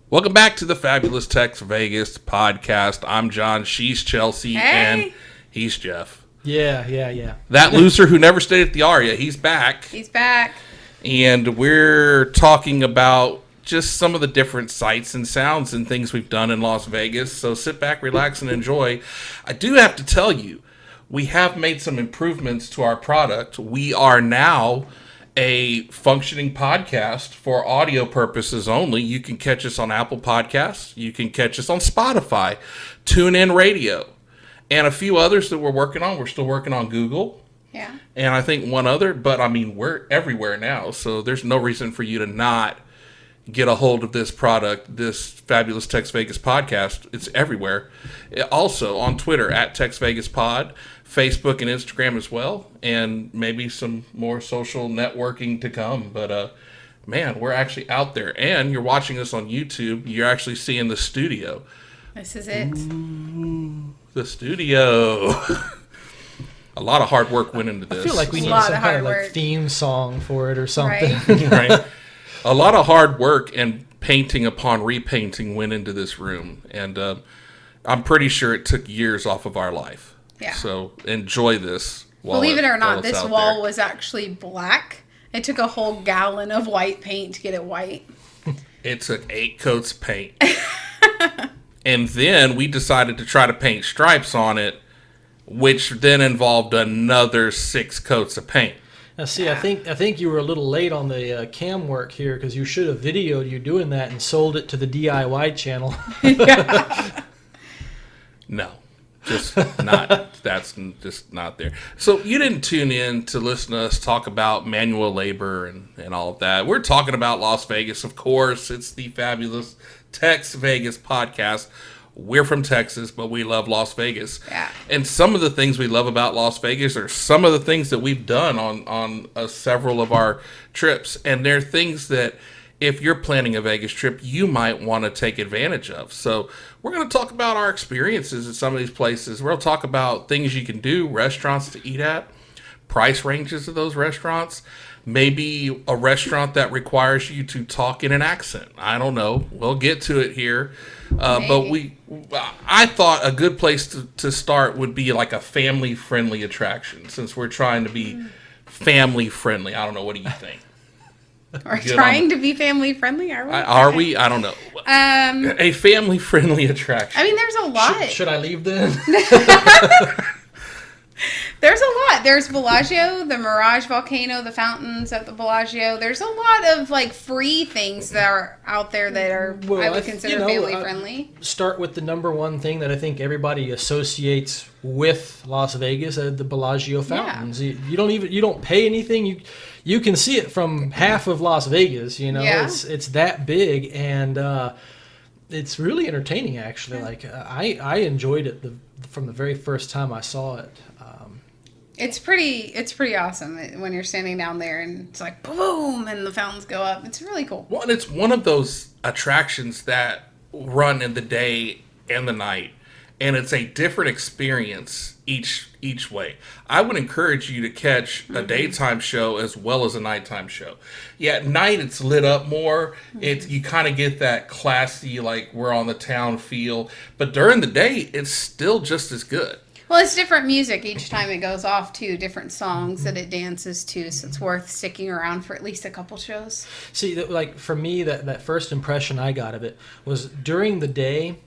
Welcome back to the Fabulous TexVegas podcast. I'm John, she's Chelsea, and he's Jeff. Yeah. That loser who never stayed at the Aria, he's back. He's back. And we're talking about just some of the different sights and sounds and things we've done in Las Vegas. So sit back, relax, and enjoy. I do have to tell you, we have made some improvements to our product. We are now a functioning podcast for audio purposes only. You can catch us on Apple Podcasts. You can catch us on Spotify, TuneIn Radio, and a few others that we're working on. We're still working on Google. Yeah. And I think one other, but I mean, we're everywhere now. So there's no reason for you to not get a hold of this product, this Fabulous TexVegas podcast. It's everywhere. Also on Twitter at TexVegasPod, Facebook and Instagram as well, and maybe some more social networking to come. But man, we're actually out there, and you're watching us on YouTube. You're actually seeing the studio. This is it. Ooh, the studio. A lot of hard work went into this. I feel like we need some kind of like theme song for it or something. Right. A lot of hard work and painting upon repainting went into this room, and I'm pretty sure it took years off of our life. Yeah. So enjoy this. Believe it or not, this wall was actually black. It took a whole gallon of white paint to get it white. It took 8 coats of paint. And then we decided to try to paint stripes on it, which then involved another 6 coats of paint. Now, see, yeah. I think you were a little late on the cam work here, because you should have videoed you doing that and sold it to the DIY channel. Yeah. No. Just not, that's just not there. So you didn't tune in to listen to us talk about manual labor and all of that. We're talking about Las Vegas, of course. It's the Fabulous TexVegas podcast. We're from Texas, but we love Las Vegas. Yeah. And some of the things we love about Las Vegas are some of the things that we've done on several of our trips. And they're things that if you're planning a Vegas trip, you might want to take advantage of. So we're going to talk about our experiences at some of these places. We'll talk about things you can do, restaurants to eat at, price ranges of those restaurants, maybe a restaurant that requires you to talk in an accent. I don't know. We'll get to it here. But I thought a good place to start would be like a family-friendly attraction, since we're trying to be family-friendly. I don't know. What do you think? We're trying to be family friendly, are we? Are we? I don't know. A family friendly attraction. I mean, there's a lot. Should I leave then? There's a lot. There's Bellagio, the Mirage Volcano, the fountains at the Bellagio. There's a lot of like free things that are out there that are I would consider family friendly. Start with the number one thing that I think everybody associates with Las Vegas, the Bellagio Fountains. Yeah. You don't pay anything. You can see it from half of Las Vegas. You know, yeah. It's that big, and it's really entertaining. Actually, like I enjoyed it from the very first time I saw it. It's pretty awesome when you're standing down there and it's like boom and the fountains go up. It's really cool. Well, and it's one of those attractions that run in the day and the night, and it's a different experience each way. I would encourage you to catch a daytime show as well as a nighttime show. Yeah, at night it's lit up more. You kind of get that classy, like we're on the town feel, but during the day it's still just as good. Well, it's different music each time it goes off, too. Different songs that it dances to, so it's worth sticking around for at least a couple shows. See, like for me, that first impression I got of it was during the day,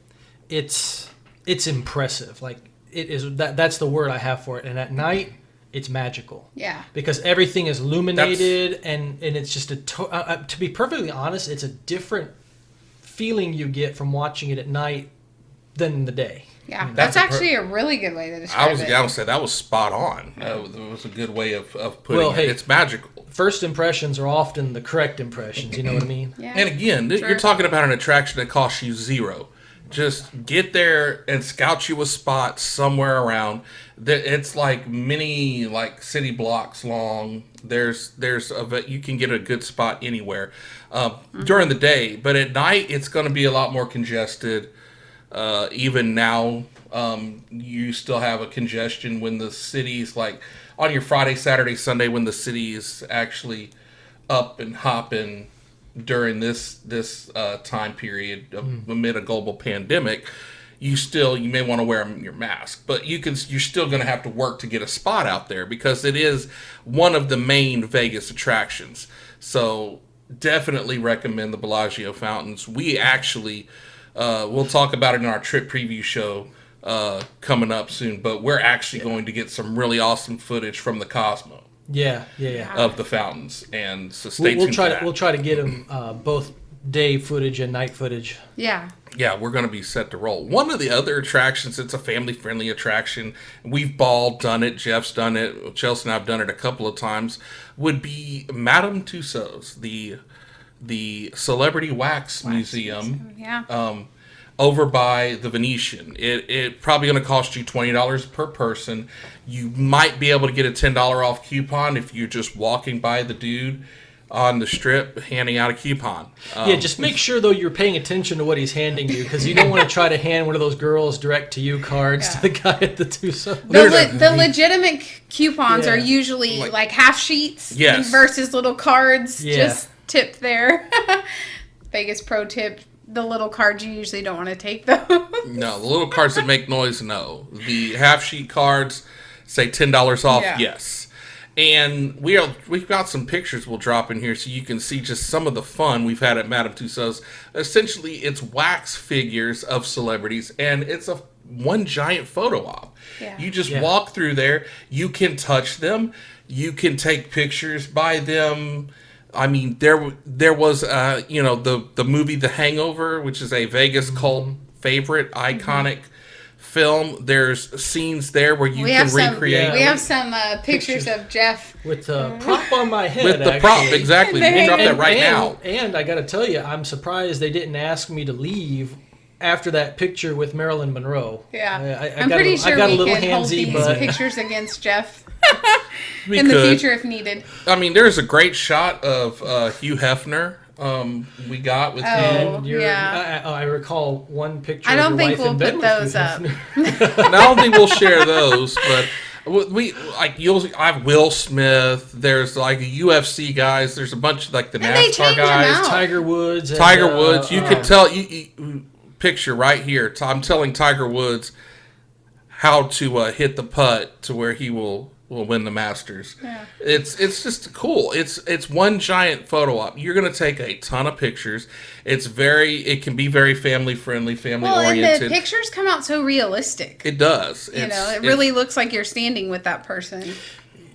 it's impressive. Like it is that's the word I have for it. And at night, it's magical. Yeah. Because everything is illuminated, and it's just to be perfectly honest, it's a different feeling you get from watching it at night than in the day. Yeah, that's actually a really good way to describe it. I was going to say that was spot on. That was a good way of putting it. It's magical. First impressions are often the correct impressions, you know what I mean? Yeah. And again, you're talking about an attraction that costs you $0. Just get there and scout you a spot somewhere around. It's like mini city blocks long. You can get a good spot anywhere during the day, but at night it's going to be a lot more congested. Even now, you still have a congestion when the city's like on your Friday, Saturday, Sunday when the city is actually up and hopping during this time period amid a global pandemic, you may want to wear your mask, but you're still going to have to work to get a spot out there because it is one of the main Vegas attractions. So definitely recommend the Bellagio Fountains. We actually we'll talk about it in our trip preview show coming up soon, but we're actually going to get some really awesome footage from the Cosmo. Yeah. Of the fountains, and so stay tuned. We'll try to get them both day footage and night footage. Yeah, we're going to be set to roll. One of the other attractions, it's a family-friendly attraction. We've all done it. Jeff's done it. Chelsea and I've done it a couple of times. Would be Madame Tussauds, the Celebrity Wax Museum. Yeah. Over by the Venetian. It probably going to cost you $20 per person. You might be able to get a $10 off coupon if you're just walking by the dude on the strip handing out a coupon. Just make sure, though, you're paying attention to what he's handing you, because you don't want to try to hand one of those girls direct-to-you cards to the guy at the Tussauds. The legitimate coupons are usually like half sheets versus little cards just tipped there. Vegas pro tip. The little cards you usually don't want to take, though. No, the little cards that make noise, no. The half-sheet cards say $10 off, yes. And we've got some pictures we'll drop in here so you can see just some of the fun we've had at Madame Tussauds. Essentially, it's wax figures of celebrities, and it's one giant photo op. Yeah. You just walk through there. You can touch them. You can take pictures by them. I mean, there was, the movie The Hangover, which is a Vegas cult favorite, iconic film. There's scenes there where you can recreate. We have some pictures of Jeff. With the prop on my head, with the prop, exactly. We can drop that right now. And I got to tell you, I'm surprised they didn't ask me to leave after that picture with Marilyn Monroe. Yeah. I'm pretty sure we can hold these pictures against Jeff. In the future if needed. I mean, there's a great shot of Hugh Hefner we got with him. I recall one picture. I don't think we'll put those up. No, I don't think we'll share those, but I have Will Smith. There's like UFC guys. There's a bunch of like the NASCAR guys. Tiger Woods. You can tell. You picture right here. I'm telling Tiger Woods how to hit the putt to where he will win the Masters. Yeah. It's just cool. It's one giant photo op. You're going to take a ton of pictures. It can be very family friendly, family oriented. And the pictures come out so realistic. It does. It really looks like you're standing with that person.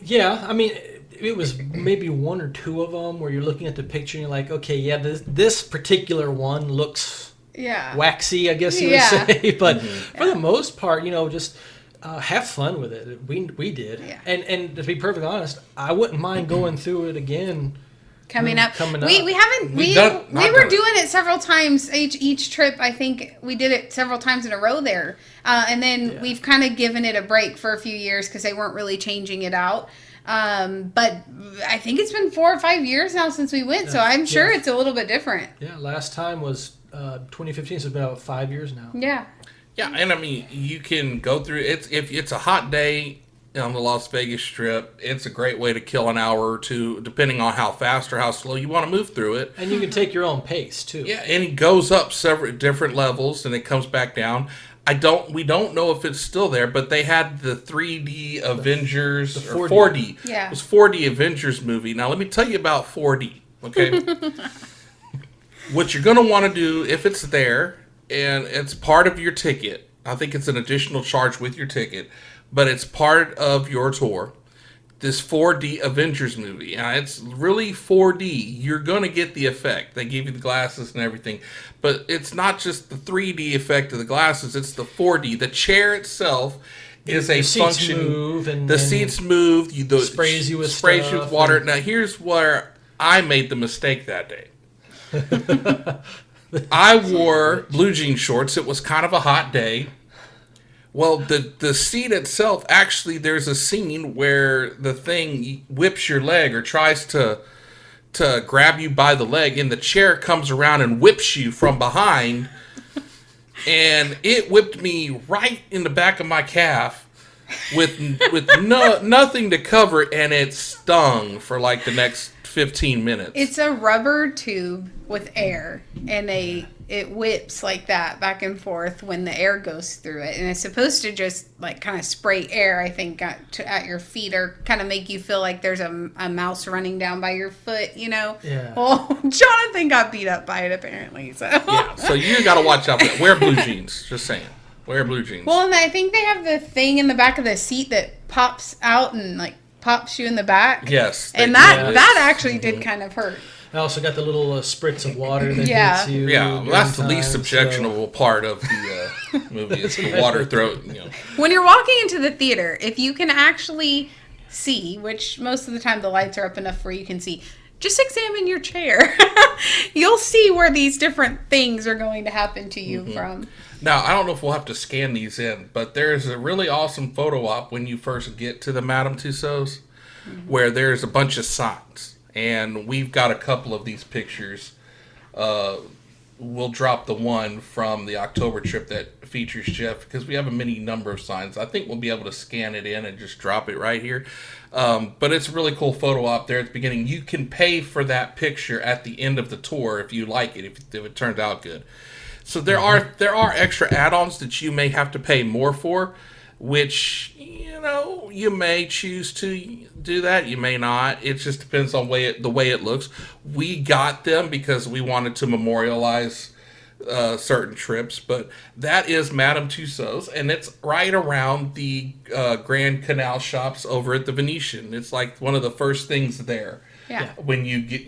Yeah, I mean, it was maybe one or two of them where you're looking at the picture and you're like, okay, this particular one looks waxy, I guess you would say. But for the most part, just have fun with it. We did. Yeah. And to be perfectly honest, I wouldn't mind going through it again. Coming up. We were doing it several times each trip. I think we did it several times in a row there. And then we've kind of given it a break for a few years because they weren't really changing it out. But I think it's been 4 or 5 years now since we went, so I'm sure it's a little bit different. Yeah, last time was 2015, so it's been about 5 years now. Yeah. Yeah, and I mean, you can go through it. If it's a hot day on the Las Vegas Strip, it's a great way to kill an hour or two, depending on how fast or how slow you want to move through it. And you can take your own pace, too. Yeah, and it goes up several different levels, and it comes back down. We don't know if it's still there, but they had the 3D Avengers, or 4D. Yeah. It was 4D Avengers movie. Now, let me tell you about 4D, okay? What you're going to want to do, if it's there, and it's part of your ticket. I think it's an additional charge with your ticket, but it's part of your tour. This 4D Avengers movie. And it's really 4D. You're going to get the effect. They give you the glasses and everything. But it's not just the 3D effect of the glasses. It's the 4D. The chair itself is a function. The seats move. Sprays you with water. Now, here's where I made the mistake that day. I wore blue jean shorts. It was kind of a hot day. Well, the seat itself, actually, there's a scene where the thing whips your leg or tries to grab you by the leg, and the chair comes around and whips you from behind. And it whipped me right in the back of my calf with nothing to cover it, and it stung for like the next 15 minutes. It's a rubber tube with air, and it whips like that back and forth when the air goes through it, and it's supposed to just like kind of spray air, I think, at your feet, or kind of make you feel like there's a mouse running down by your foot, you know. Yeah. Well, Jonathan got beat up by it apparently, so yeah. So you got to watch out for that. Wear blue jeans. Just saying. Wear blue jeans. Well, and I think they have the thing in the back of the seat that pops out and like pops you in the back. Yes. And that actually did kind of hurt. I also got the little spritz of water that hits you. Yeah, well, that's the least objectionable part of the movie is the water throat. You know. When you're walking into the theater, if you can actually see, which most of the time the lights are up enough where you can see, just examine your chair. You'll see where these different things are going to happen to you from. Now, I don't know if we'll have to scan these in, but there's a really awesome photo op when you first get to the Madame Tussauds, where there's a bunch of signs. And we've got a couple of these pictures. We'll drop the one from the October trip that features Jeff, because we have a mini number of signs. I think we'll be able to scan it in and just drop it right here. But it's a really cool photo op there at the beginning. You can pay for that picture at the end of the tour if you like it, if it turns out good. So there are extra add-ons that you may have to pay more for, which, you know, you may choose to do that. You may not. It just depends on the way it looks. We got them because we wanted to memorialize certain trips, but that is Madame Tussauds, and it's right around the Grand Canal shops over at the Venetian. It's like one of the first things there. Yeah. When you get,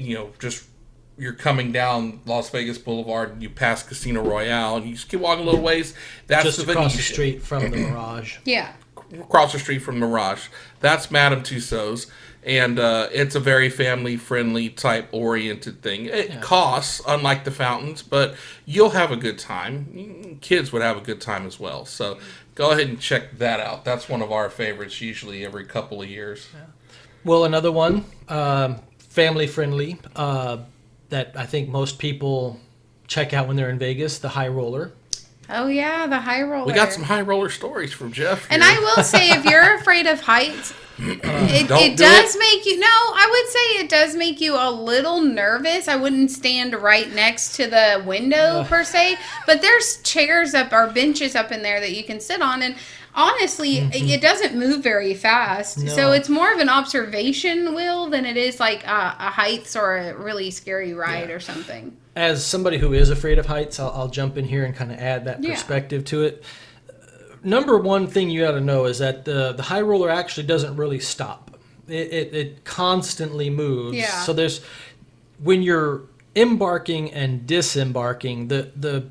you're coming down Las Vegas Boulevard and you pass Casino Royale and you just keep walking a little ways. That's just the across Venetian. the street from the Mirage. Yeah. Across the street from Mirage. That's Madame Tussauds. And it's a very family-friendly type oriented thing. It costs, unlike the fountains, but you'll have a good time. Kids would have a good time as well. So go ahead and check that out. That's one of our favorites, usually every couple of years. Yeah. Well, another one, family-friendly, that I think most people check out when they're in Vegas, the High Roller. Oh, yeah, the High Roller. We got some High Roller stories from Jeff here. And I will say, if you're afraid of heights, it does make you... No, I would say it does make you a little nervous. I wouldn't stand right next to the window, per se. But there's chairs or benches up in there that you can sit on. And honestly, it doesn't move very fast. No. So it's more of an observation wheel than it is like a heights or a really scary ride or something. As somebody who is afraid of heights, I'll jump in here and kind of add that perspective to it. Number one thing you got to know is that the High Roller actually doesn't really stop. It constantly moves. Yeah. So when you're embarking and disembarking, the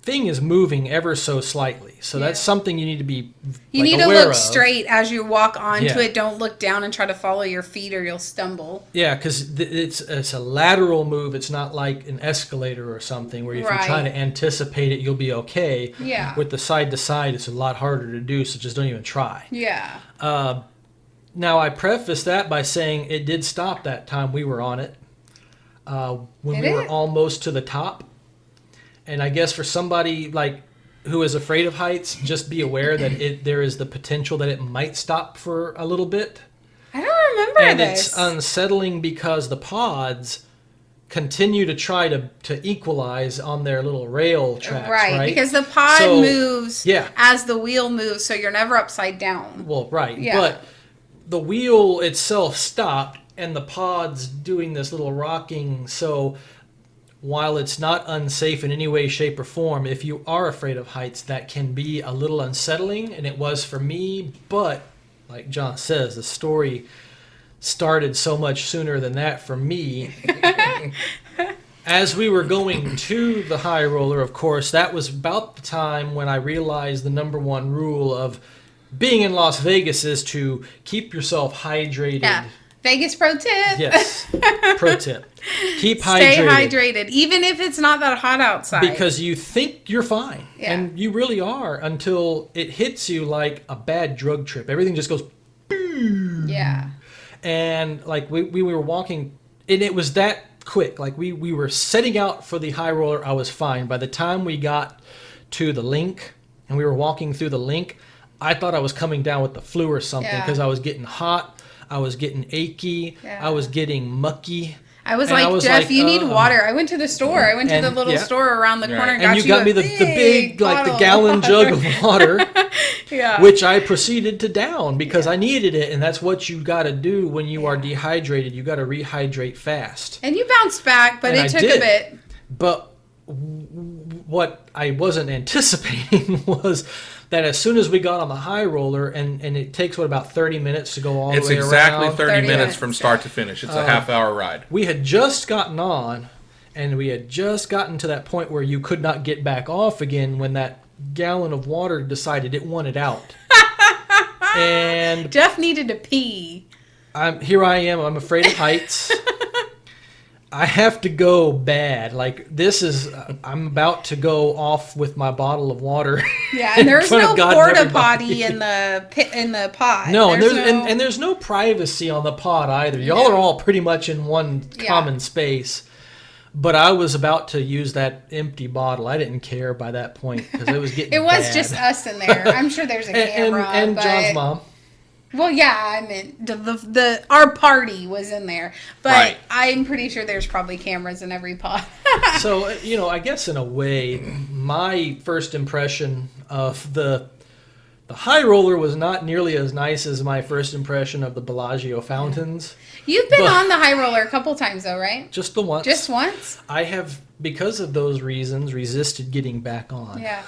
thing is moving ever so slightly. So that's something you need to be You need to look straight as you walk onto it. Don't look down and try to follow your feet or you'll stumble. Yeah, because it's a lateral move. It's not like an escalator or something where if you try to anticipate it, you'll be okay. Yeah. With the side to side, it's a lot harder to do, so just don't even try. Yeah. Now, I preface that by saying it did stop that time we were on it. When we were almost to the top. And I guess for somebody like who is afraid of heights, just be aware that there is the potential that it might stop for a little bit. I don't remember and this. It's unsettling because the pods continue to try to equalize on their little rail tracks, right? Because the pod moves as the wheel moves, so you're never upside down. Well, right. Yeah. But the wheel itself stopped, and the pod's doing this little rocking, so... While it's not unsafe in any way, shape, or form, if you are afraid of heights, that can be a little unsettling, and it was for me. But, like John says, the story started so much sooner than that for me. As we were going to the High Roller, of course, that was about the time when I realized the number one rule of being in Las Vegas is to keep yourself hydrated. Yeah. Vegas pro tip. Yes, pro tip. Keep hydrated. Stay hydrated, even if it's not that hot outside. Because you think you're fine, and you really are until it hits you like a bad drug trip. Everything just goes boom. Yeah. And like we were walking, and it was that quick. Like we were setting out for the High Roller. I was fine. By the time we got to the link, and we were walking through the link, I thought I was coming down with the flu or something because I was getting hot. I was getting achy. Yeah. I was getting mucky. I was like, Jeff, you need water. I went to the store. I went to the little store around the corner and you got me the big, like the gallon jug of water, which I proceeded to down because I needed it. And that's what you got to do when you are dehydrated. You got to rehydrate fast. And you bounced back, but it took a bit. But what I wasn't anticipating was that as soon as we got on the high roller, and it takes, about 30 minutes to go all the way around? It's exactly 30 minutes from start to finish. It's a half-hour ride. We had just gotten on, and we had just gotten to that point where you could not get back off again when that gallon of water decided it wanted out. And Jeff needed to pee. Here I am. I'm afraid of heights. I have to go bad. Like, this is, I'm about to go off with my bottle of water. Yeah, and there's no porta potty in the pod. No, and there's no privacy on the pod either. Y'all are all pretty much in one common space. But I was about to use that empty bottle. I didn't care by that point because it was getting It was just us in there. I'm sure there's a camera. and John's mom. Well, yeah, I mean, our party was in there, but I'm pretty sure there's probably cameras in every pod. So, I guess in a way, my first impression of the high roller was not nearly as nice as my first impression of the Bellagio Fountains. You've been on the high roller a couple times, though, right? Just the once. Just once? I have, because of those reasons, resisted getting back on. Yeah.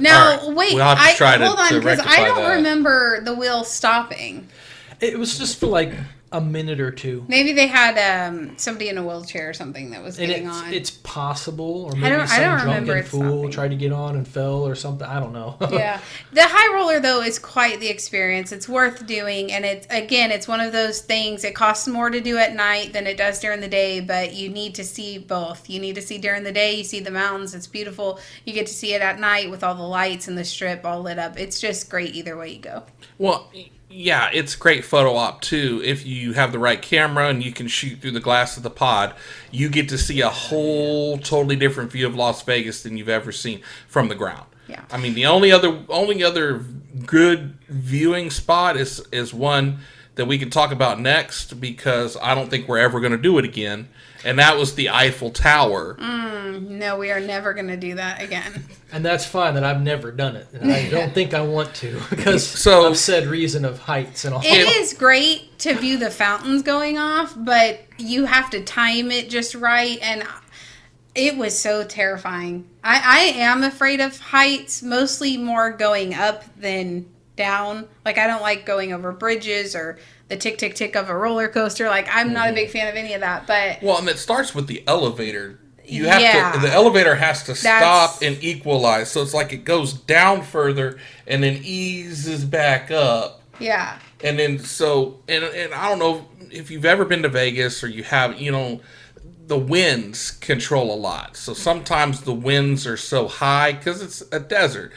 Now, wait. We'll have to try hold on, because I don't that. remember the wheel stopping. It was just for like a minute or two. Maybe they had somebody in a wheelchair or something that was getting on. It's possible, or maybe some drunken fool tried to get on and fell or something. I don't know. Yeah, the high roller though is quite the experience. It's worth doing, and it's one of those things. It costs more to do at night than it does during the day, but you need to see both. You need to see during the day. You see the mountains. It's beautiful. You get to see it at night with all the lights and the strip all lit up. It's just great either way you go. Well. Yeah, it's great photo op too. If you have the right camera and you can shoot through the glass of the pod, you get to see a whole totally different view of Las Vegas than you've ever seen from the ground. Yeah. I mean, the only other good viewing spot is one that we can talk about next because I don't think we're ever going to do it again, and that was the Eiffel Tower. No, we are never going to do that again. And that's fine that I've never done it. And I don't think I want to because of said reason of heights and all. It is great to view the fountains going off, but you have to time it just right. And it was so terrifying. I am afraid of heights, mostly more going up than down. Like, I don't like going over bridges or the tick, tick, tick of a roller coaster. Like, I'm not a big fan of any of that. But well, and it starts with the elevator. You have to. The elevator has to stop and equalize, so it's like it goes down further and then eases back up. Yeah. And then and I don't know if you've ever been to Vegas or you have, the winds control a lot. So sometimes the winds are so high because it's a desert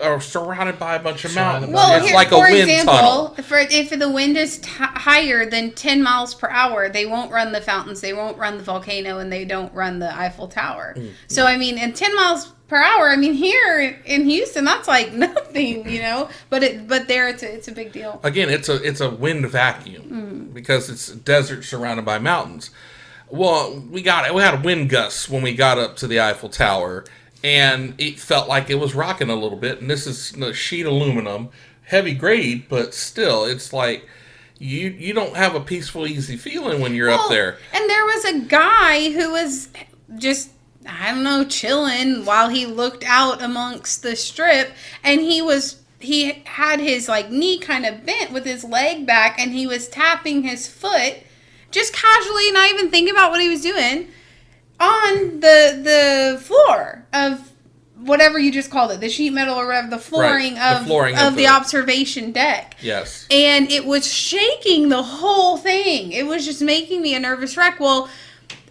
or surrounded by a bunch of mountains. Well, it's like a wind tunnel. If the wind is higher than 10 miles per hour, they won't run the fountains, they won't run the volcano, and they don't run the Eiffel Tower. So, I mean, and 10 miles per hour, I mean, here in Houston, that's like nothing, But there, it's a big deal. Again, it's a wind vacuum because it's a desert surrounded by mountains. Well, we had a wind gust when we got up to the Eiffel Tower, and it felt like it was rocking a little bit. And this is sheet aluminum, heavy grade, but still, it's like you don't have a peaceful, easy feeling when you're up there. And there was a guy who was just, I don't know, chilling while he looked out amongst the strip, and he had his knee kind of bent with his leg back, and he was tapping his foot. Just casually, not even thinking about what he was doing, on the floor of whatever you just called it, the sheet metal or whatever, the flooring of the observation deck. Yes. And it was shaking the whole thing. It was just making me a nervous wreck. Well,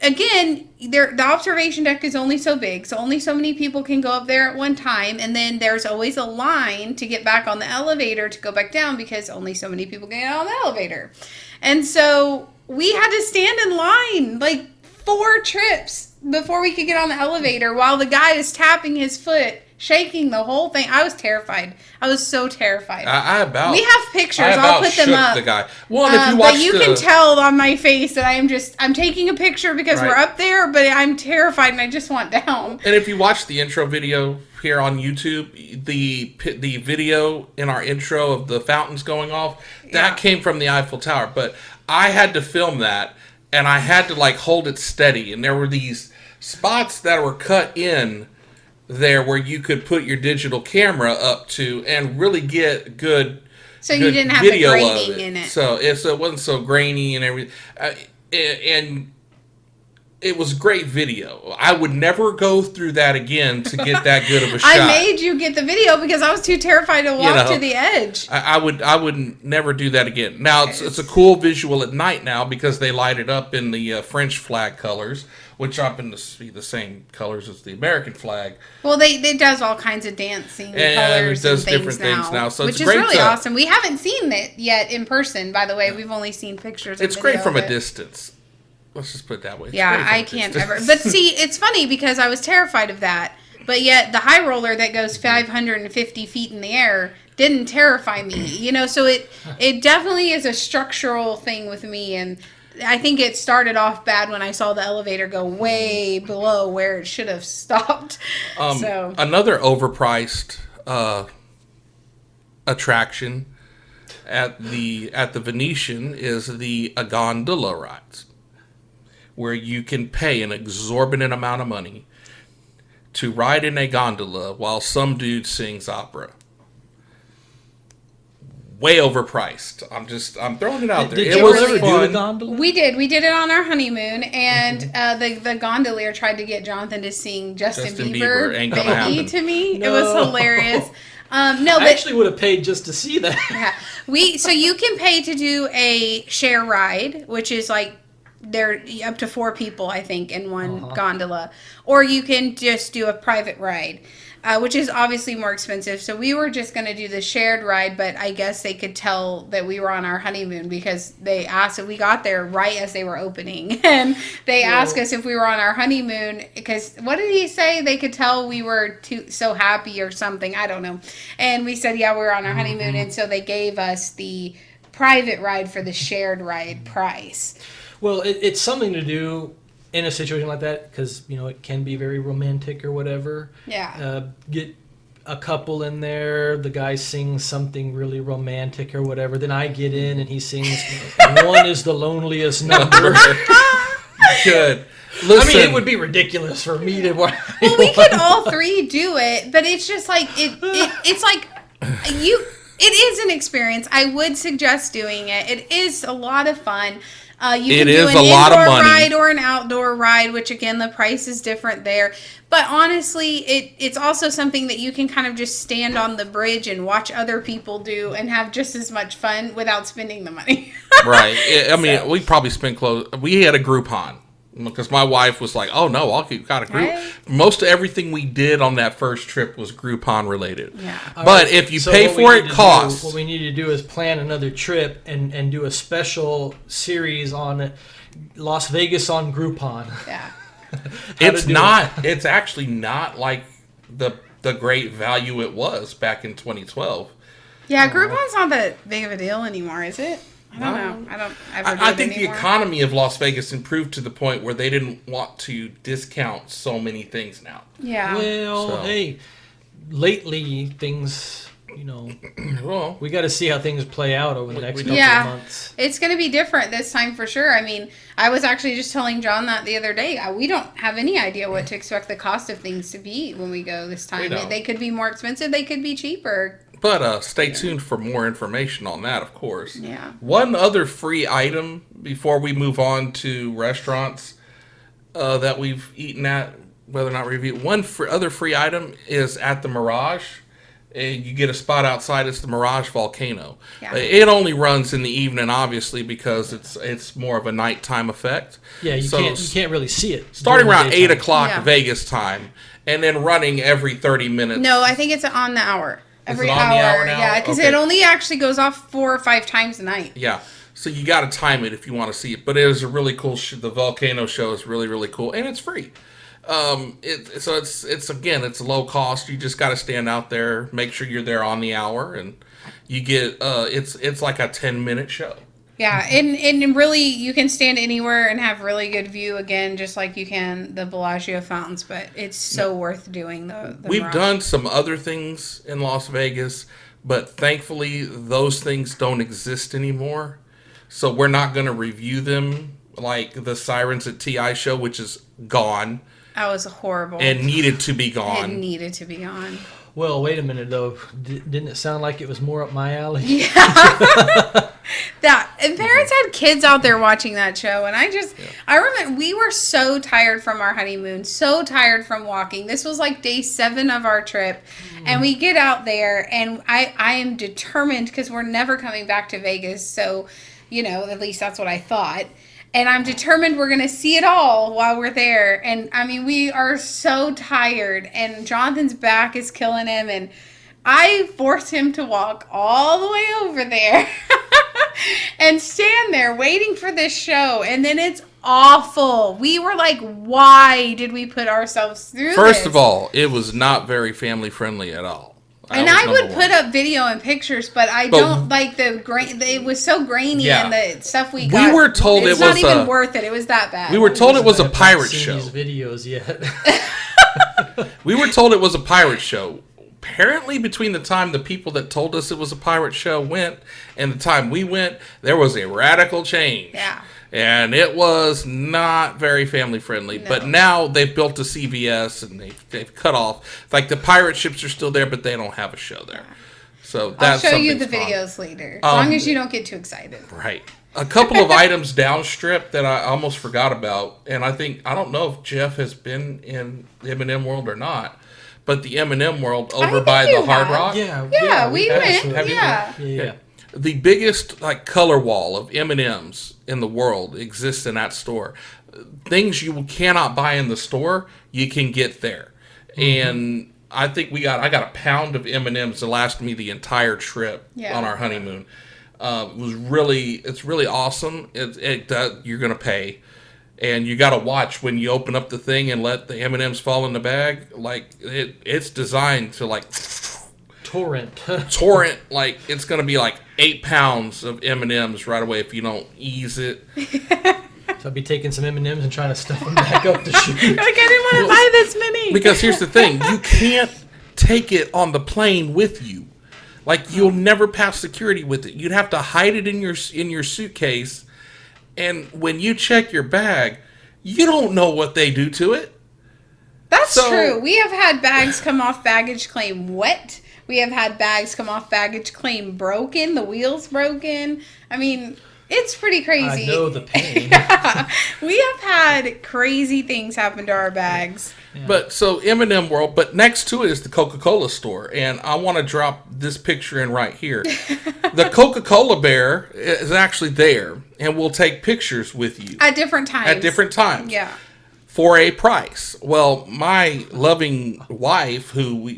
again, the observation deck is only so big, so only so many people can go up there at one time, and then there's always a line to get back on the elevator to go back down because only so many people can get on the elevator. And so we had to stand in line like 4 trips before we could get on the elevator while the guy is tapping his foot, shaking the whole thing. I was terrified. I was so terrified. We have pictures. I'll put them up. The guy. Well, if you watch but you can tell on my face that I'm taking a picture because we're up there, but I'm terrified and I just want down. And if you watch the intro video here on YouTube, the video in our intro of the fountains going off, that came from the Eiffel Tower. But I had to film that, and I had to like hold it steady, and there were these spots that were cut in there where you could put your digital camera up to and really get good. So you didn't have the graining in it. So it wasn't so grainy and everything, and it was great video. I would never go through that again to get that good of a shot. I made you get the video because I was too terrified to walk to the edge. I would never do that again. Now it's a cool visual at night now because they light it up in the French flag colors, which happen to be the same colors as the American flag. Well, it does all kinds of dancing colors and different things now. So which is really awesome. We haven't seen it yet in person, by the way. We've only seen pictures. It's great from a distance. Let's just put it that way. Yeah, I can't ever. But see, it's funny because I was terrified of that. But yet the high roller that goes 550 feet in the air didn't terrify me. So it definitely is a structural thing with me. And I think it started off bad when I saw the elevator go way below where it should have stopped. Another overpriced attraction at the Venetian is the gondola rides, where you can pay an exorbitant amount of money to ride in a gondola while some dude sings opera. Way overpriced. I'm throwing it out there. Did you ever do a gondola? We did. We did it on our honeymoon, and the gondolier tried to get Jonathan to sing Justin Bieber ain't "Baby" gonna happen. to me. No. It was hilarious. I actually would have paid just to see that. Yeah. So you can pay to do a share ride, which is like they're up to 4 people, I think, in one gondola, or you can just do a private ride. Which is obviously more expensive. So we were just going to do the shared ride, but I guess they could tell that we were on our honeymoon because they asked if we got there right as they were opening. And they asked us if we were on our honeymoon because, what did he say? They could tell we were so happy or something. I don't know. And we said, yeah, we were on our honeymoon. And so they gave us the private ride for the shared ride price. Well, it's something to do in a situation like that, because it can be very romantic or whatever. Yeah. Get a couple in there. The guy sings something really romantic or whatever. Then I get in and he sings "One is the loneliest number." Good. Listen. I mean, it would be ridiculous for me to. Well, we could all 3 do it, but it's just like it's like you. It is an experience. I would suggest doing it. It is a lot of fun. You can do an indoor ride or an outdoor ride, which again, the price is different there. But honestly, it's also something that you can kind of just stand on the bridge and watch other people do and have just as much fun without spending the money. Right. I mean, we probably spent we had a Groupon. Because my wife was like, "Oh no, got a group." Right. Most of everything we did on that first trip was Groupon related. Yeah. But if you pay for it, costs. What we need to do is plan another trip and do a special series on Las Vegas on Groupon. Yeah. It's actually not like the great value it was back in 2012. Yeah, Groupon's not that big of a deal anymore, is it? I don't know. I don't ever do I think anymore. The economy of Las Vegas improved to the point where they didn't want to discount so many things now. Yeah. Well, hey, lately things, well, we got to see how things play out over the next couple of months. It's going to be different this time for sure. I mean, I was actually just telling John that the other day. We don't have any idea what to expect the cost of things to be when we go this time. They could be more expensive. They could be cheaper. But stay tuned for more information on that, of course. Yeah. One other free item before we move on to restaurants that we've eaten at, whether or not review. One other free item is at the Mirage. You get a spot outside. It's the Mirage Volcano. Yeah. It only runs in the evening, obviously, because it's more of a nighttime effect. Yeah, you can't really see it. Starting around 8 o'clock Vegas time, and then running every 30 minutes. No, I think it's on the hour. Every hour. The hour now? Yeah, because it only actually goes off 4 or 5 times a night. Yeah, so you got to time it if you want to see it. But it is a really cool the volcano show is really, really cool, and it's free. It's low cost. You just got to stand out there, make sure you're there on the hour, and you get it's like a 10-minute show. Yeah, and really you can stand anywhere and have really good view again, just like you can the Bellagio Fountains. But it's so worth doing the We've Mirage. done some other things in Las Vegas, but thankfully those things don't exist anymore. So we're not going to review them like the Sirens at TI show, which is gone. That was horrible. And needed to be gone. It needed to be gone. Well, wait a minute, though. Didn't it sound like it was more up my alley? Yeah. And parents had kids out there watching that show. And I remember we were so tired from our honeymoon, so tired from walking. This was like day 7 of our trip. And we get out there, and I am determined, because we're never coming back to Vegas. So, at least that's what I thought. And I'm determined we're going to see it all while we're there. And, I mean, we are so tired. And Jonathan's back is killing him. And I forced him to walk all the way over there and stand there waiting for this show. And then it's awful. We were like, why did we put ourselves through this? First of all, it was not very family friendly at all. And I would put up video and pictures, but I don't like the grain. It was so grainy, and the stuff we got. We were told it's not even worth it. It was that bad. We were told it was a pirate show. These videos yet? We were told it was a pirate show. Apparently, between the time the people that told us it was a pirate show went and the time we went, there was a radical change. Yeah. And it was not very family friendly. No. But now they've built a CVS and they've cut off. Like the pirate ships are still there, but they don't have a show there. So that's I'll show you the videos later, as long as you don't get too excited. Right. A couple of items downstrip that I almost forgot about, and I don't know if Jeff has been in the M&M World or not, but the M&M World over by the Hard Rock. Yeah, we went. Yeah. The biggest color wall of M&Ms in the world exists in that store. Things you cannot buy in the store, you can get there. Mm-hmm. And I think I got a pound of M&Ms to last me the entire trip on our honeymoon. It's really awesome. You're gonna pay, and you got to watch when you open up the thing and let the M&Ms fall in the bag. Like it's designed to torrent. Like it's gonna be like 8 pounds of M&Ms right away if you don't ease it. So I'll be taking some M&Ms and trying to stuff them back up the chute. I didn't want to buy this many. Because here's the thing, you can't take it on the plane with you. Like you'll never pass security with it. You'd have to hide it in your suitcase, and when you check your bag, you don't know what they do to it. That's true. We have had bags come off baggage claim wet. We have had bags come off baggage claim broken. The wheels broken. I mean, it's pretty crazy. I know the pain. Yeah. We have had crazy things happen to our bags. Yeah. But so M&M World, but next to it is the Coca-Cola store, and I want to drop this picture in right here. The Coca-Cola bear is actually there, and will take pictures with you at different times. Yeah. For a price. Well, my loving wife, who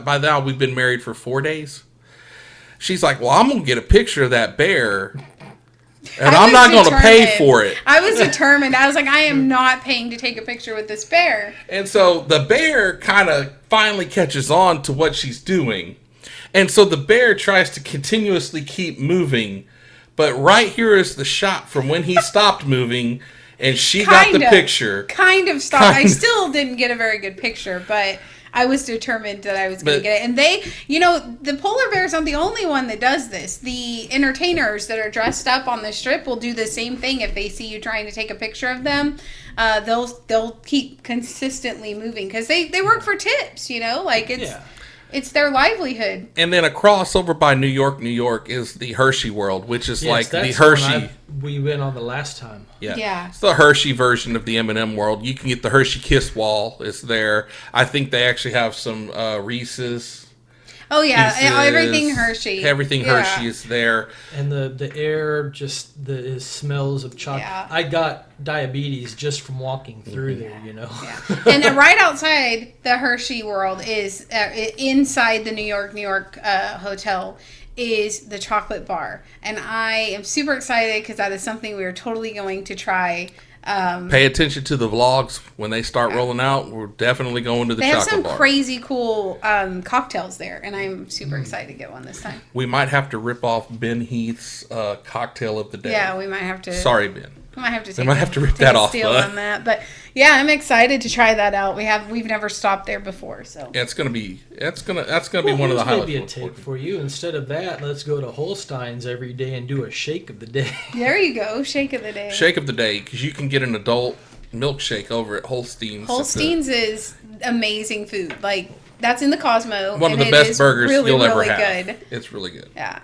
by now we've been married for 4 days. She's like, well, I'm gonna get a picture of that bear, and I'm not gonna pay for it. I was determined. I was like, I am not paying to take a picture with this bear. And so the bear kind of finally catches on to what she's doing, and so the bear tries to continuously keep moving, but right here is the shot from when he stopped moving. And she got the picture. Kind of stopped. I still didn't get a very good picture, but I was determined that I was going to get it. And the polar bear's not the only one that does this. The entertainers that are dressed up on the strip will do the same thing. If they see you trying to take a picture of them, they'll keep consistently moving because they work for tips. It's their livelihood. And then across over by New York is the Hershey World, which is like the Hershey. We went on the last time. Yeah. It's the Hershey version of the M&M World. You can get the Hershey Kiss Wall. It's there. I think they actually have some Reese's. Oh, yeah. Pieces. Everything Hershey. Everything Hershey is there. And the air, just the smells of chocolate. Yeah. I got diabetes just from walking through there, Yeah. And right outside the Hershey World is, inside the New York hotel, is the chocolate bar. And I am super excited because that is something we are totally going to try Pay attention to the vlogs when they start rolling out. We're definitely going to the chocolate bar. They have some crazy cool cocktails there, and I'm super excited to get one this time. We might have to rip off Ben Heath's cocktail of the day. Yeah, we might have to. Sorry, Ben. We might have to. Rip that off. Steal on that, but yeah, I'm excited to try that out. We've never stopped there before, so yeah, that's gonna be one of the highlights. Maybe a tip for you. Instead of that, let's go to Holstein's every day and do a shake of the day. There you go, shake of the day. Shake of the day, because you can get an adult milkshake over at Holstein's. Holstein's is amazing food. Like that's in the Cosmo. One of the best burgers you'll ever have. Good. It's really good. Yeah.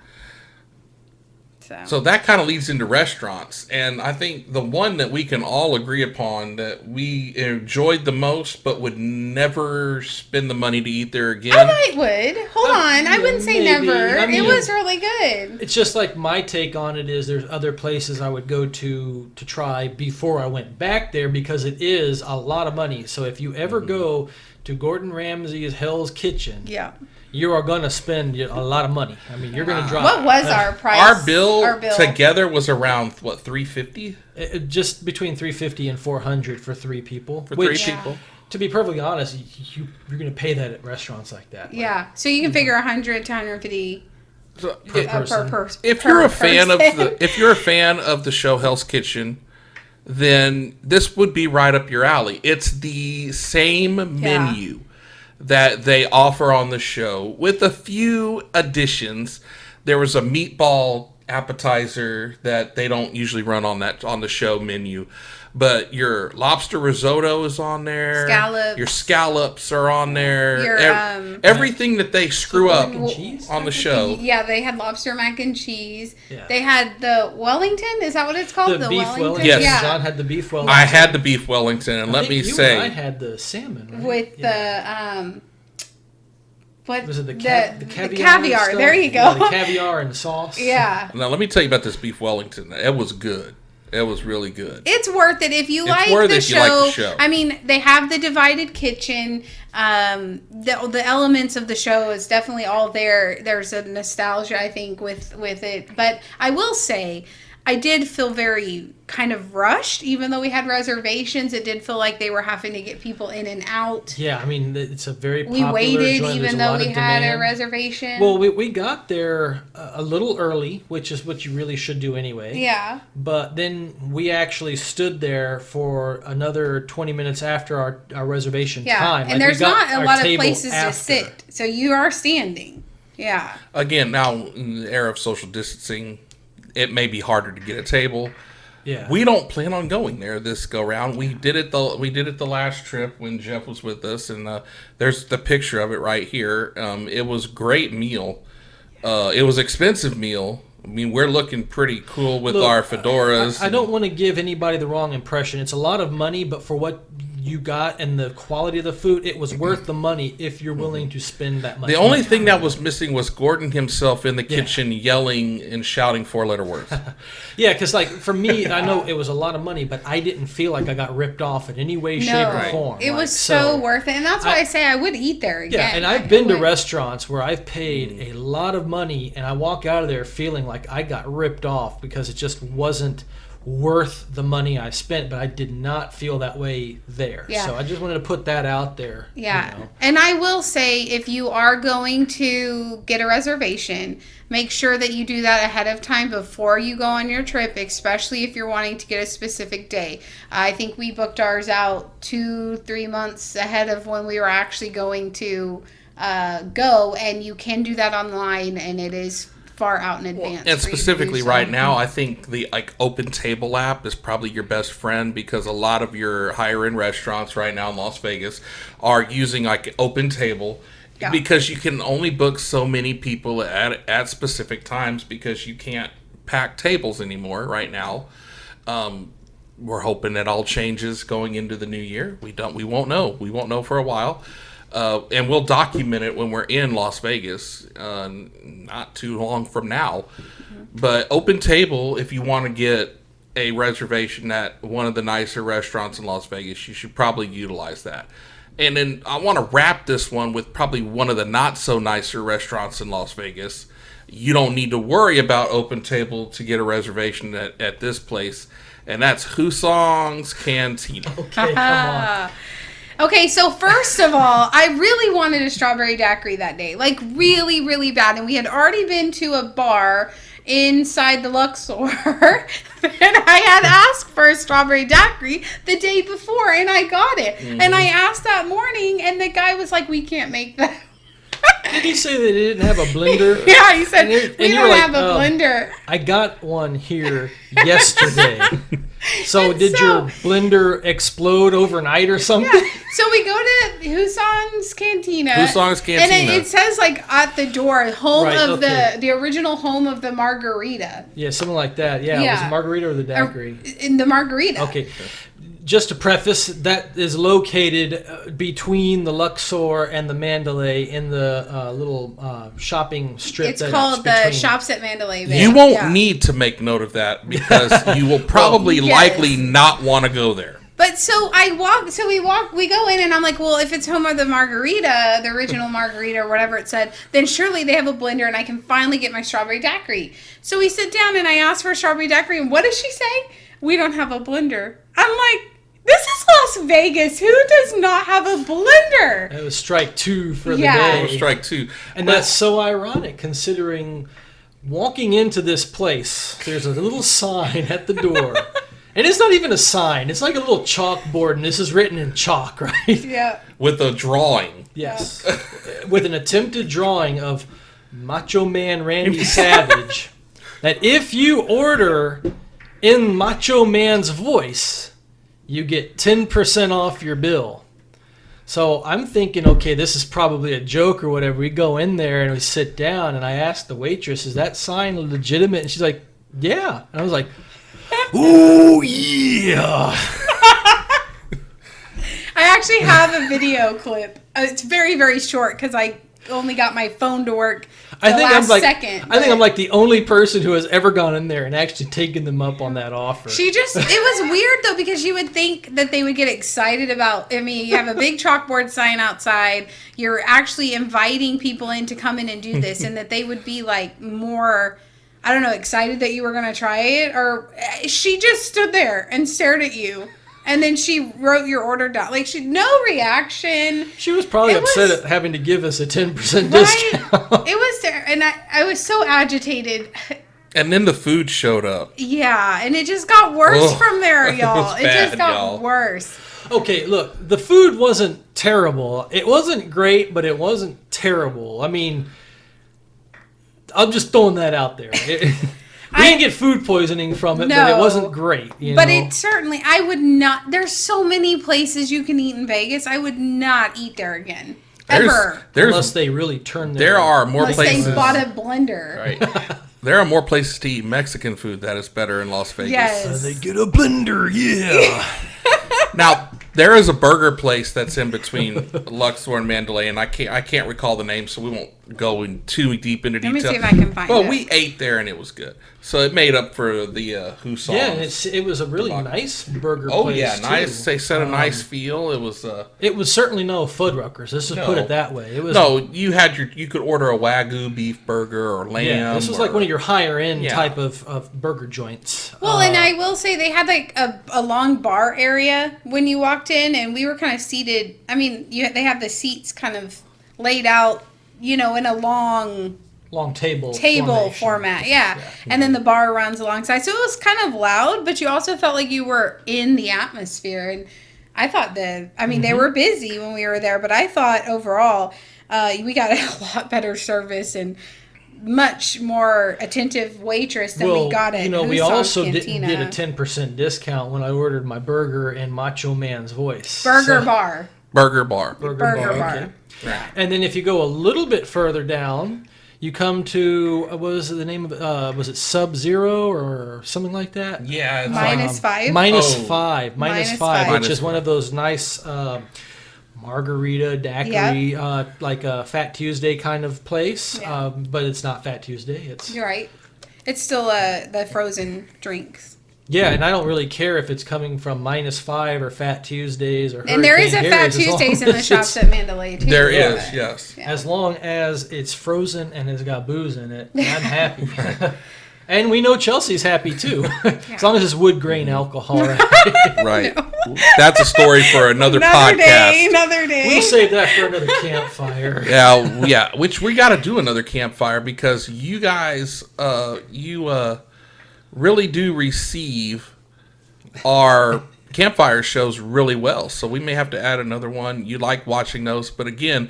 So that kind of leads into restaurants, and I think the one that we can all agree upon that we enjoyed the most, but would never spend the money to eat there again. I might would. Hold on, I wouldn't say maybe. never. I mean, it was really good. It's just like my take on it is there's other places I would go to try before I went back there because it is a lot of money. So if you ever go to Gordon Ramsay's Hell's Kitchen, yeah. You are going to spend a lot of money. I mean, you're going to drop. What was our price? Our bill together was around what, $350? Just between $350 and $400 for 3 people. For 3 people. To be perfectly honest, you're going to pay that at restaurants like that. Yeah, so you can figure 100 to 150 per person. If you're a fan of the show Hell's Kitchen, then this would be right up your alley. It's the same menu that they offer on the show with a few additions. There was a meatball appetizer that they don't usually run on the show menu, but your lobster risotto is on there. Your scallops are on there. Everything that they screw up on the show. Yeah, they had lobster mac and cheese. Yeah. They had the Wellington. Is that what it's called? The beef Wellington. Yes. Yeah. John had the beef Wellington. I had the beef Wellington, and let me say, and I had the salmon, right? With the what was it? The caviar. The caviar. There you go. Yeah, the caviar and sauce. Yeah. Now let me tell you about this beef Wellington. It was good. It was really good. It's worth it if you like the show. I mean, they have the divided kitchen. The elements of the show is definitely all there. There's a nostalgia, I think, with it. But I will say, I did feel very kind of rushed, even though we had reservations. It did feel like they were having to get people in and out. Yeah, I mean, it's a very popular We waited joint. even though we had a reservation. Well, we got there a little early, which is what you really should do anyway. Yeah. But then we actually stood there for another 20 minutes after our reservation time. And there's not a lot of places to sit, so you are standing. Yeah. Again, now in the era of social distancing, it may be harder to get a table. Yeah. We don't plan on going there this go round. We did it the last trip when Jeff was with us, and there's the picture of it right here. It was a great meal. It was expensive meal. I mean, we're looking pretty cool with our fedoras. I don't want to give anybody the wrong impression. It's a lot of money, but for what you got and the quality of the food, it was worth the money if you're willing to spend that money. The only thing that was missing was Gordon himself in the kitchen yelling and shouting 4-letter words. Yeah, because like for me, I know it was a lot of money, but I didn't feel like I got ripped off in any way, shape, or form. It was so worth it, and that's why I say I would eat there again. Yeah, and I've been to restaurants where I've paid a lot of money, and I walk out of there feeling like I got ripped off because it just wasn't worth the money I spent, but I did not feel that way there. Yeah. So I just wanted to put that out there. Yeah. You know. And I will say, if you are going to get a reservation, make sure that you do that ahead of time before you go on your trip, especially if you're wanting to get a specific day. I think we booked ours out 2-3 months ahead of when we were actually going to go, and you can do that online, and it is far out in advance. And specifically right now, I think the Open Table app is probably your best friend, because a lot of your higher end restaurants right now in Las Vegas are using Open Table, because you can only book so many people at specific times, because you can't pack tables anymore right now. We're hoping that all changes going into the new year. We won't know. We won't know for a while. And we'll document it when we're in Las Vegas, not too long from now. But Open Table, if you want to get a reservation at one of the nicer restaurants in Las Vegas, you should probably utilize that. And then I want to wrap this one with probably one of the not so nicer restaurants in Las Vegas, you don't need to worry about open table to get a reservation at this place, and that's Tussauds Cantina. Okay, come on. Okay, so first of all, I really wanted a strawberry daiquiri that day. Like, really, really bad. And we had already been to a bar inside the Luxor. And I had asked for a strawberry daiquiri the day before, and I got it. Mm-hmm. And I asked that morning, and the guy was like, we can't make that. Did he say they didn't have a blender? Yeah, he said, we don't have a blender. I got one here yesterday. So did your blender explode overnight or something? Yeah. So we go to Tussauds Cantina. Tussauds Cantina. And it says, like, at the door, the original home of the margarita. Yeah, something like that. Yeah. Was it margarita or the daiquiri? In the margarita. Okay. Just to preface, that is located between the Luxor and the Mandalay in the little shopping strip. It's called the Shops at Mandalay Bay. You won't need to make note of that because you will probably likely not want to go there. But so we go in and I'm like, well, if it's home of the margarita, the original margarita or whatever it said, then surely they have a blender and I can finally get my strawberry daiquiri. So we sit down and I ask for a strawberry daiquiri, and what does she say? We don't have a blender. I'm like, this is Las Vegas. Who does not have a blender? It was strike two for the day. It was strike two. And that's so ironic considering walking into this place, there's a little sign at the door. And it's not even a sign. It's like a little chalkboard, and this is written in chalk, right? Yeah. With a drawing. Yes. With an attempted drawing of Macho Man Randy Savage. That if you order in Macho Man's voice, you get 10% off your bill. So I'm thinking, okay, this is probably a joke or whatever. We go in there and we sit down, and I ask the waitress, is that sign legitimate? And she's like, yeah. And I was like, ooh, yeah. I actually have a video clip. It's very, very short because I only got my phone to work second. I think I'm like the only person who has ever gone in there and actually taken them up on that offer. It was weird though, because you would think that they would get excited about, I mean, you have a big chalkboard sign outside, you're actually inviting people in to come in and do this, and that they would be like more, I don't know, excited that you were going to try it. Or she just stood there and stared at you. And then she wrote your order down. Like, no reaction. She was probably upset at having to give us a 10% discount. It was there. And I was so agitated. And then the food showed up. Yeah. And it just got worse from there, y'all. It just got worse. Okay, look. The food wasn't terrible. It wasn't great, but it wasn't terrible. I mean, I'm just throwing that out there. We didn't get food poisoning from it, but it wasn't great. But it certainly, I would not, there's so many places you can eat in Vegas. I would not eat there again. Ever. Unless they really turn their... There are more places. They bought a blender. Right. There are more places to eat Mexican food that is better in Las Vegas. Yes. They get a blender, yeah. Now, there is a burger place that's in between Luxor and Mandalay, and I can't recall the name, so we won't go in too deep into detail. Let me see if I can find it. Well, we ate there, and it was good. So it made up for the Tussauds. Yeah, and it was a really nice burger place. Oh, yeah, nice. They set a nice feel. It was... It was certainly no Fuddruckers. Let's just put it that way. It was... No, you could order a Wagyu beef burger or lamb. Yeah, this was like one of your higher-end type of burger joints. Well, and I will say they had like a long bar area when you walked in, and we were kind of seated. I mean, they have the seats kind of laid out, in a long table format, yeah. And then the bar runs alongside, so it was kind of loud, but you also felt like you were in the atmosphere. And I thought they were busy when we were there, but I thought overall we got a lot better service and much more attentive waitress than we got at we also did a 10% discount when I ordered my burger in Macho Man's voice. Burger bar. Okay. Right. And then if you go a little bit further down, you come to, what was the name of it? Was it Sub-Zero or something like that? Yeah. It's -5? -5, which is one of those nice margarita, daiquiri, like a Fat Tuesday kind of place. But it's not Fat Tuesday. You're right. It's still the frozen drinks. Yeah, and I don't really care if it's coming from -5 or Fat Tuesdays or and there is a Fat Tuesdays in the shops at Mandalay too. There is, yes. Yeah. As long as it's frozen and it's got booze in it, I'm happy. And we know Chelsea's happy too, as long as it's wood grain alcohol. Right. That's a story for another podcast. Another day. We'll save that for another campfire. Yeah. Which we got to do another campfire because you guys, really do receive our campfire shows really well. So we may have to add another one. You like watching those, but again,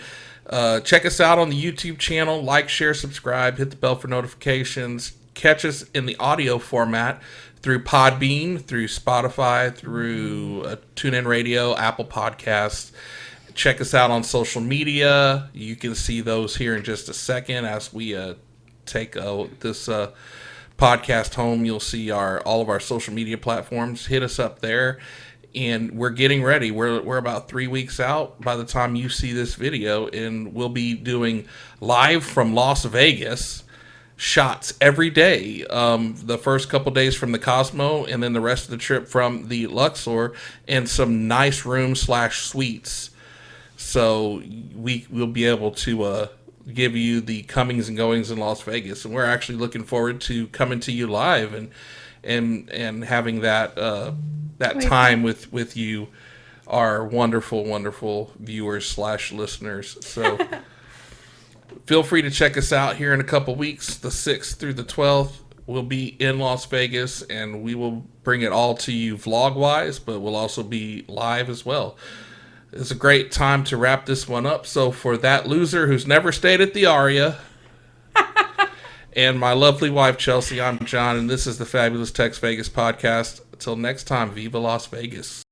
check us out on the YouTube channel. Like, share, subscribe, hit the bell for notifications. Catch us in the audio format through Podbean, through Spotify, through TuneIn Radio, Apple Podcasts. Check us out on social media. You can see those here in just a second as we take this podcast home. You'll see all of our social media platforms. Hit us up there. And we're getting ready. We're about 3 weeks out by the time you see this video, and we'll be doing live from Las Vegas shots every day. The first couple days from the Cosmo, and then the rest of the trip from the Luxor, and some nice rooms/suites. So we'll be able to give you the comings and goings in Las Vegas, and we're actually looking forward to coming to you live and having that time with you, our wonderful viewers/listeners. So. Feel free to check us out here in a couple weeks. The 6th through the 12th, we'll be in Las Vegas, and we will bring it all to you vlog-wise, but we'll also be live as well. It's a great time to wrap this one up. So for that loser who's never stayed at the Aria, and my lovely wife, Chelsea, I'm John, and this is the Fabulous TexVegas podcast. Until next time, Viva Las Vegas.